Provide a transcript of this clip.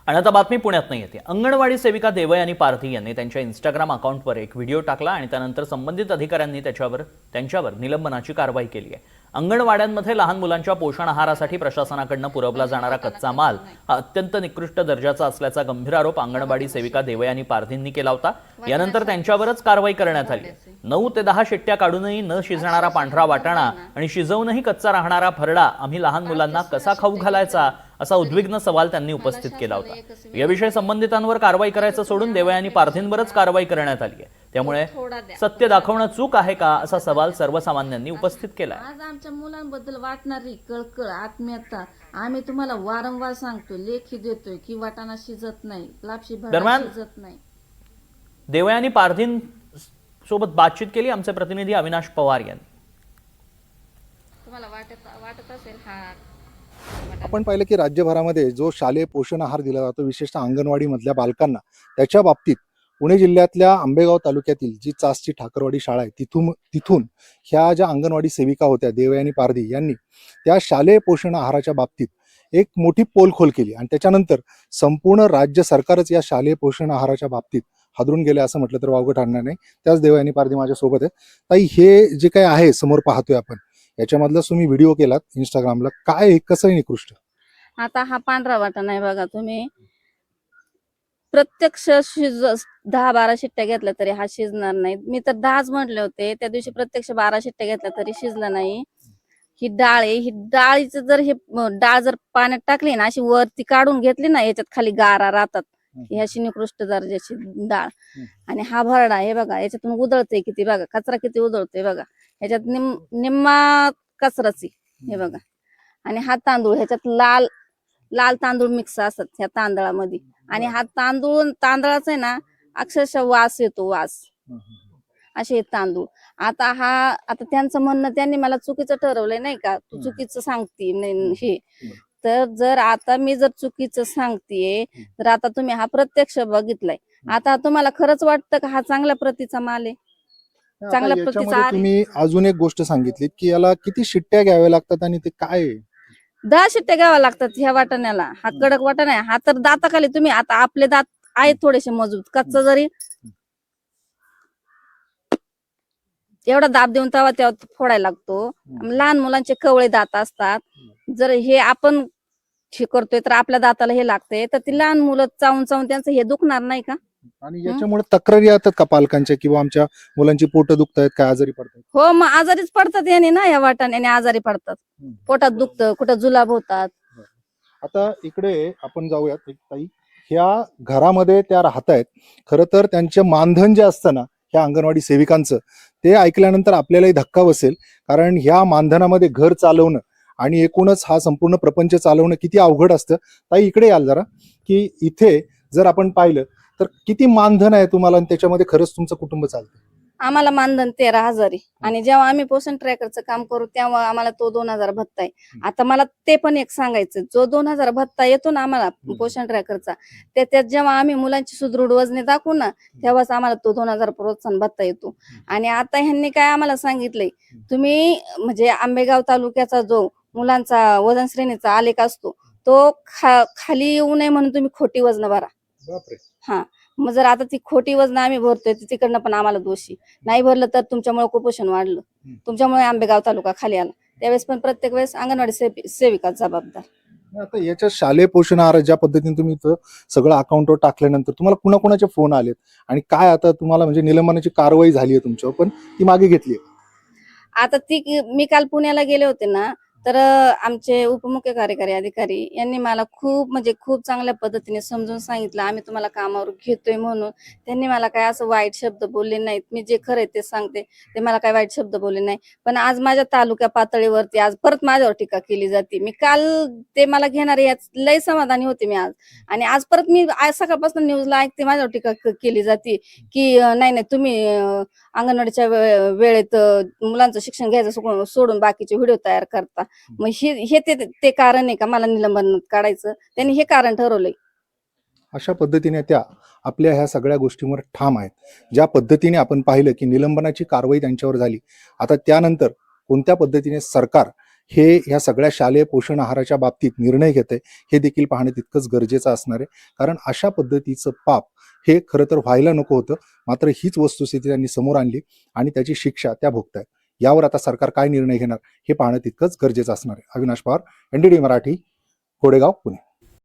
आणि आता बातमी पुण्यातनं येते। अंगणवाडी सेविका देवयानी पारधी यांनी त्यांच्या इंस्टाग्राम अकाउंटवर एक व्हिडिओ टाकला आणि त्यानंतर संबंधित अधिकाऱ्यांनी त्यांच्यावर निलंबनाची कारवाई केली आहे। अंगणवाड्यांमध्ये लहान मुलांच्या पोषण आहारासाठी प्रशासनाकडून पुरवला जाणारा कच्चा माल हा अत्यंत निकृष्ट दर्जाचा असल्याचा गंभीर आरोप अंगणवाडी सेविका देवयानी पारधींनी केला होता। यानंतर त्यांच्यावरच कारवाई करण्यात आली। 9 ते 10 शिट्ट्या काढूनही न शिजणारा पांढरा वाटाणा आणि शिजवूनही कच्चा राहणारा भरडा आम्ही लहान मुलांना कसा खाऊ घालायचा असा उद्विग्न सवाल त्यांनी उपस्थित केला होता। याविषयी संबंधितांवर कारवाई करायचं सोडून देवयानी पारधींवरच कारवाई करण्यात आली आहे। त्यामुळे सत्य दाखवणं चूक आहे का असा सवाल सर्वसामान्यांनी उपस्थित केला। आज आमच्या मुलांबद्दल वाटणारी कळकळ आत्मीयता आम्ही तुम्हाला वारंवार सांगतो, लेखी देतोय की वाटाणा शिजत नाही, लापशी भरडा शिजत नाही। देवयानी पारधीं सोबत बातचीत केली आमचे प्रतिनिधी अविनाश पवार यांनी। तुम्हाला वाटत असेल हा आपण पाहिलं की राज्यभरामध्ये जो शालेय पोषण आहार दिला जातो विशेषतः अंगणवाडी मधल्या बालकांना, त्याच्या बाबतीत पुणे जिल्ह्यातल्या आंबेगाव तालुक्यातील जी चासची ठाकरवाडी शाळा आहे तिथून ह्या ज्या अंगणवाडी सेविका होत्या देवयानी पारधी यांनी त्या शालेय पोषण आहाराच्या बाबतीत एक मोठी पोलखोल केली आणि त्याच्यानंतर संपूर्ण राज्य सरकारच या शालेय पोषण आहाराच्या बाबतीत हादरून गेले असं म्हटलं तर वावगं ठरणार नाही। त्याच देवयानी पारधी माझ्यासोबत आहे। ताई, हे जे काही आहे समोर पाहतोय आपण, याच्यामधला तुम्ही व्हिडिओ केलात इंस्टाग्रामला, काय कसं निकृष्ट? आता हा पांढरा वाटाणा आहे बघा, तुम्ही प्रत्यक्ष 10-12 शिट्ट्या घेतल्या तरी हा शिजणार नाही। मी तर 10च म्हटले होते, त्या दिवशी प्रत्यक्ष 12 शिट्ट्या घेतल्या तरी शिजला नाही। ही डाळ आहे, ही डाळीचं जर हे डाळ जर पाण्यात टाकली ना, अशी वरती काढून घेतली ना, याच्यात खाली गारा राहतात, ही अशी निकृष्ट दर्जाची डाळ। आणि हा भरडा हे बघा, याच्यातून उधळते किती बघा, कचरा किती उधळतोय बघा, याच्यात निम्मा कचराची हे बघा। आणि हा तांदूळ, ह्याच्यात लाल तांदूळ मिक्स असतात ह्या तांदळामध्ये, आणि हा तांदळाचा आहे ना अक्षरशः वास येतो, वास असे तांदूळ। आता त्यांचं म्हणणं, त्यांनी मला चुकीचं ठरवलंय नाही का, तू चुकीचं सांगते हे। तर जर आता मी जर चुकीचं सांगतेय तर आता तुम्ही हा प्रत्यक्ष बघितलाय, आता तुम्हाला खरंच वाटतं का हा चांगल्या प्रतीचा माल आहे, चांगल्या प्रतीचा? तुम्ही अजून एक गोष्ट सांगितली की याला किती शिट्ट्या घ्याव्या लागतात आणि ते काय आहे? 10 शिट्ट्या घ्याव्या लागतात ह्या वाटाण्याला। हा कडक वाटाणा आहे, हा तर दाताखाली तुम्ही, आता आपले दात आहेत थोडेसे मजबूत, कच्चा जरी एवढा दाब देऊन तेव्हा फोडायला लागतो। लहान मुलांचे कवळे दात असतात, जर हे आपण हे करतोय तर आपल्या दाताला हे लागतंय, तर ती लहान मुलं चावून त्यांचं हे दुखणार नाही का? आणि याच्यामुळे तक्रारी येतात का पालकांच्या, किंवा आमच्या मुलांची पोट दुखतायत, काय आजारी पडतात? हो, मग आजारीच पडतात याने ना, या वाटाण्याने आजारी पडतात, पोटात दुखतं, कुठं जुलाब होतात। आता इकडे आपण जाऊयात ताई, ह्या घरामध्ये त्या राहतायत, खरं तर त्यांचं मानधन जे असतं ना ह्या अंगणवाडी सेविकांचं, ते ऐकल्यानंतर आपल्यालाही धक्का बसेल, कारण ह्या मानधनामध्ये घर चालवणं आणि एकूणच हा संपूर्ण प्रपंच चालवणं किती अवघड असतं। ताई, इकडे याल जरा, की इथे जर आपण पाहिलं तर किती मानधन आहे तुम्हाला आणि त्याच्यामध्ये खरंच तुमचं कुटुंब चालतं? आम्हाला मानधन 13,000 आहे, आणि जेव्हा आम्ही पोषण ट्रॅकरचं काम करू तेव्हा आम्हाला तो 2,000 भत्ता आहे। आता मला ते पण एक सांगायचं, जो 2,000 भत्ता येतो ना आम्हाला पोषण ट्रॅकरचा, त्याच्यात जेव्हा आम्ही मुलांची सुदृढ वजने दाखवू ना, तेव्हाच आम्हाला तो 2,000 प्रोत्साहन भत्ता येतो। आणि आता ह्यांनी काय आम्हाला सांगितलंय, तुम्ही म्हणजे आंबेगाव तालुक्याचा जो मुलांचा वजन श्रेणीचा आलेख असतो, तो खाली येऊ नये म्हणून तुम्ही खोटी वजन भरा। हा, मग जर आता ती खोटी वजन आम्ही भरतोय, तिकडनं पण आम्हाला दोषी नाही भरलं तर तुमच्यामुळे कुपोषण वाढलं, तुमच्यामुळे आंबेगाव तालुका खाली आला, त्यावेळेस पण प्रत्येक वेळेस अंगणवाडी सेविका जबाबदार। आता याच्या शालेय पोषण आहार ज्या पद्धतीने तुम्ही सगळं अकाउंटवर टाकल्यानंतर तुम्हाला कुणाकुणाचे फोन आलेत आणि काय आता तुम्हाला म्हणजे निलंबनाची कारवाई झाली आहे तुमच्यावर, पण ती मागे घेतली? आता मी काल पुण्याला गेले होते ना, तर आमचे उपमुख्य कार्यकारी अधिकारी यांनी मला खूप चांगल्या पद्धतीने समजून सांगितलं, आम्ही तुम्हाला कामावर घेतोय म्हणून। त्यांनी मला काय असं वाईट शब्द बोलले नाहीत, मी जे खरंय ते सांगते, ते मला काय वाईट शब्द बोलले नाही। पण आज माझ्या तालुक्या पातळीवरती आज परत माझ्यावर टीका केली जाते। मी काल ते मला घेणारे याच लय समाधानी होते मी आज, आणि आज परत मी आज सकाळपासून न्यूजला ऐकते माझ्यावर टीका केली जाते की नाही तुम्ही अंगणवाडीच्या वेळेत मुलांचं शिक्षण घ्यायचं सोडून बाकीचे व्हिडिओ तयार करता। मग हे ते कारण आहे का मला निलंबनात काढायचं? त्यांनी हे कारण ठरवलंय। अशा पद्धतीने त्या आपल्या ह्या सगळ्या गोष्टींवर ठाम आहेत। ज्या पद्धतीने आपण पाहिलं की निलंबनाची कारवाई त्यांच्यावर झाली, आता त्यानंतर कोणत्या पद्धतीने सरकार हे ह्या सगळ्या शालेय पोषण आहाराच्या बाबतीत निर्णय घेते हे देखील पाहणे तितकंच गरजेचं असणार आहे. कारण अशा पद्धतीचं पाप हे खरं तर व्हायला नको होतं, मात्र हीच वस्तुस्थिती त्यांनी समोर आणली आणि त्याची शिक्षा त्या भोगतायत. यावर आता सरकार काय निर्णय घेणार हे पाहणं तितकंच गरजेचं असणार आहे. अविनाश पवार, NDTV मराठी, कोडेगाव, पुणे.